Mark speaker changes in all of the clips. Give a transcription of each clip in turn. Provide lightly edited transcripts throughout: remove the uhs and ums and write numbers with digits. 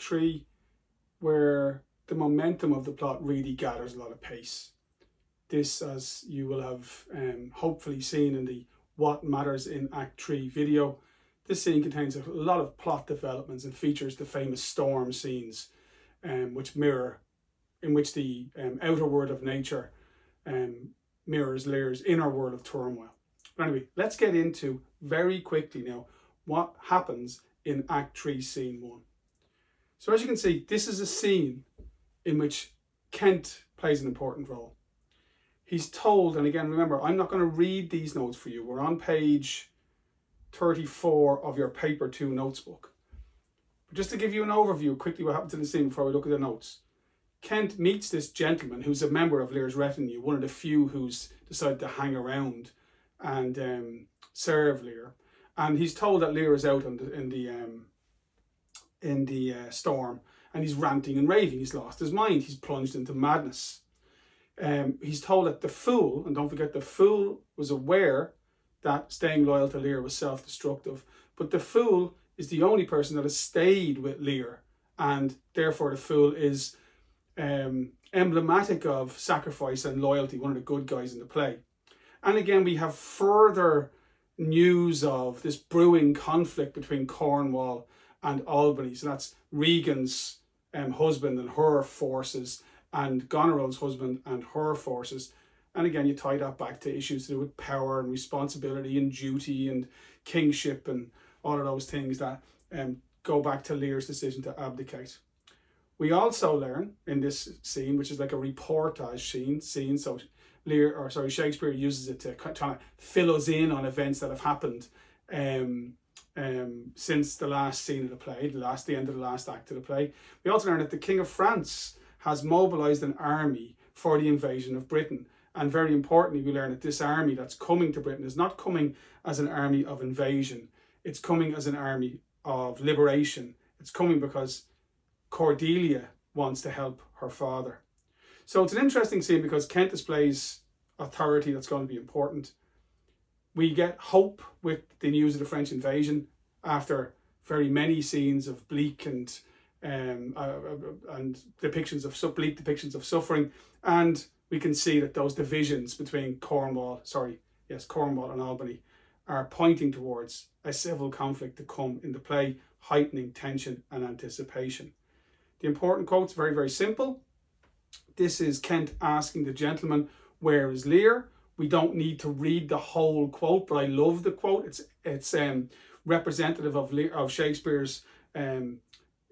Speaker 1: 3, where the momentum of the plot really gathers a lot of pace. This, as you will have hopefully seen in the What Matters in Act 3 video, this scene contains a lot of plot developments and features the famous storm scenes, in which the outer world of nature mirrors Lear's inner world of turmoil. But anyway, let's get into very quickly now what happens in Act 3, Scene 1. So as you can see, this is a scene in which Kent plays an important role. He's told, and again, remember, I'm not going to read these notes for you. We're on page 34 of your paper 2 notes book. But just to give you an overview quickly what happens in the scene before we look at the notes. Kent meets this gentleman who's a member of Lear's retinue, one of the few who's decided to hang around and serve Lear. And he's told that Lear is out in the storm, and he's ranting and raving. He's lost his mind. He's plunged into madness. He's told that the fool, and don't forget the fool was aware that staying loyal to Lear was self-destructive, but the fool is the only person that has stayed with Lear, and therefore the fool is emblematic of sacrifice and loyalty, one of the good guys in the play. And again, we have further news of this brewing conflict between Cornwall and Albany. So that's Regan's husband and her forces, and Goneril's husband and her forces. And again, you tie that back to issues to do with power and responsibility and duty and kingship and all of those things that go back to Lear's decision to abdicate. We also learn in this scene, which is like a reportage scene. So Shakespeare uses it to kind of fill us in on events that have happened since the last scene of the play, the end of the last act of the play. We also learn that the King of France has mobilised an army for the invasion of Britain. And very importantly, we learn that this army that's coming to Britain is not coming as an army of invasion. It's coming as an army of liberation. It's coming because Cordelia wants to help her father. So it's an interesting scene because Kent displays authority that's going to be important. We get hope with the news of the French invasion after very many scenes of bleak and depictions of suffering, and we can see that those divisions between Cornwall and Albany are pointing towards a civil conflict to come in the play, heightening tension and anticipation. The important quote's very, very simple. This is Kent asking the gentleman, "Where is Lear?" We don't need to read the whole quote, but I love the quote. It's representative of Shakespeare's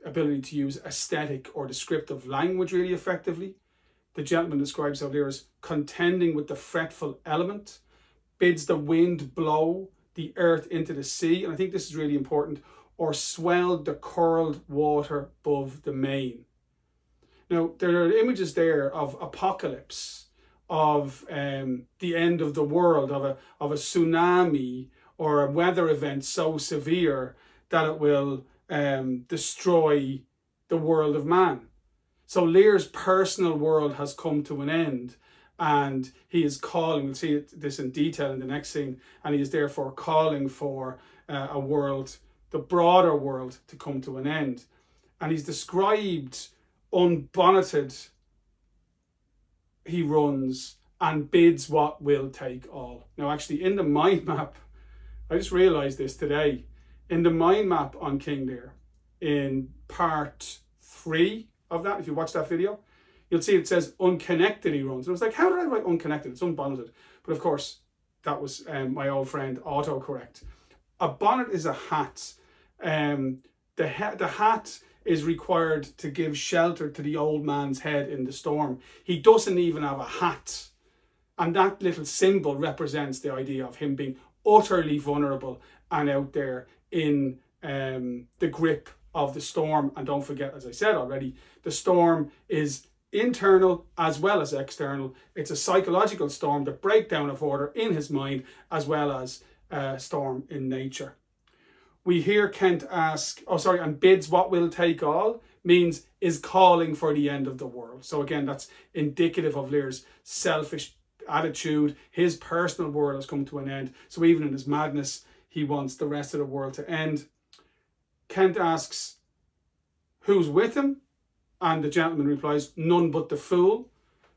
Speaker 1: ability to use aesthetic or descriptive language really effectively. The gentleman describes how Lear is contending with the fretful element, bids the wind blow the earth into the sea, and I think this is really important, or swelled the curled water above the main. Now, there are images there of apocalypse, of the end of the world, of a tsunami or a weather event so severe that it will destroy the world of man. So Lear's personal world has come to an end, and he is calling, we'll see this in detail in the next scene, and he is therefore calling for a world, the broader world, to come to an end. And he's described unbonneted, he runs and bids what will take all. Now actually in the mind map, I just realised this today, in the mind map on King Lear, in part 3 of that, if you watch that video, you'll see it says unconnected he runs. And I was like, how did I write unconnected? It's unbonneted. But of course, that was my old friend autocorrect. A bonnet is a hat. The hat is required to give shelter to the old man's head in the storm. He doesn't even have a hat. And that little symbol represents the idea of him being utterly vulnerable and out there in the grip of the storm. And don't forget, as I said already, the storm is internal as well as external. It's a psychological storm, the breakdown of order in his mind, as well as a storm in nature. We hear Kent ask, and bids what will take all, means is calling for the end of the world. So again, that's indicative of Lear's selfish attitude. His personal world has come to an end. So even in his madness, he wants the rest of the world to end. Kent asks, Who's with him? And the gentleman replies, none but the fool,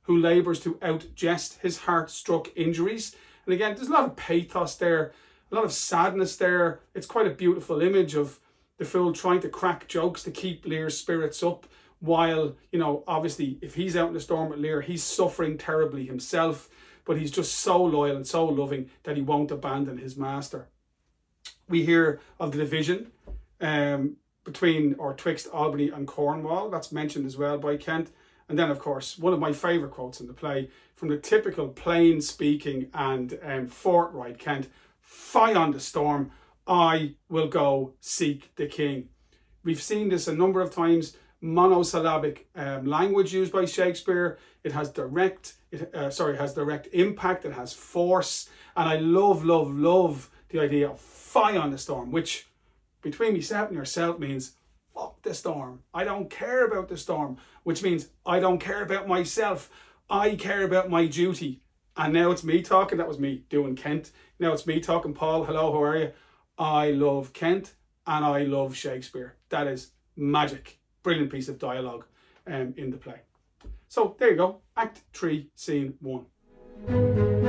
Speaker 1: who labours to outjest his heart-struck injuries. And again, there's a lot of pathos there, a lot of sadness there. It's quite a beautiful image of the fool trying to crack jokes to keep Lear's spirits up, while, you know, obviously if he's out in the storm with Lear, he's suffering terribly himself, but he's just so loyal and so loving that he won't abandon his master. We hear of the division between or twixt Albany and Cornwall. That's mentioned as well by Kent. And then, of course, one of my favourite quotes in the play from the typical plain speaking and forthright Kent: "Fie on the storm, I will go seek the king." We've seen this a number of times. Monosyllabic language used by Shakespeare. It has direct impact. It has force, and I love the idea of "fie on the storm," which between myself and yourself means fuck the storm. I don't care about the storm, which means I don't care about myself. I care about my duty. And now it's me talking. That was me doing Kent. Now it's me talking. Paul, hello, how are you? I love Kent and I love Shakespeare. That is magic. Brilliant piece of dialogue in the play. So there you go. Act 3, Scene 1.